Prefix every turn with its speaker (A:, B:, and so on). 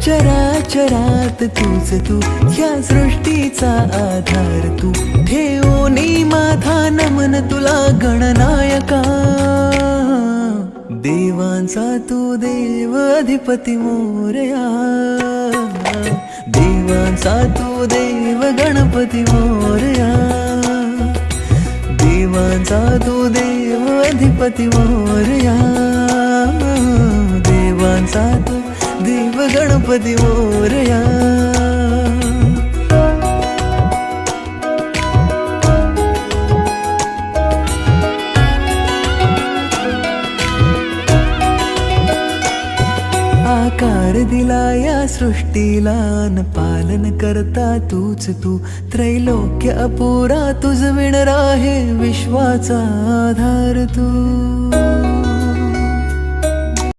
A: चराचरात तूच तू, ह्या सृष्टीचा आधार तू. ठेवोनी माझा नमन तुला गणनायका. देवांचा तू देव अधिपती मोरया. देवांचा तू देव गणपती मोरया. देवांचा तू देव अधिपती मोरया. देवांचा तू देव गणपती मोरया. आकार दिला या सृष्टीला न पालन करता तूच तू. त्रैलोक्य अपुरा तुझ विण राहे विश्वाचा आधार तू.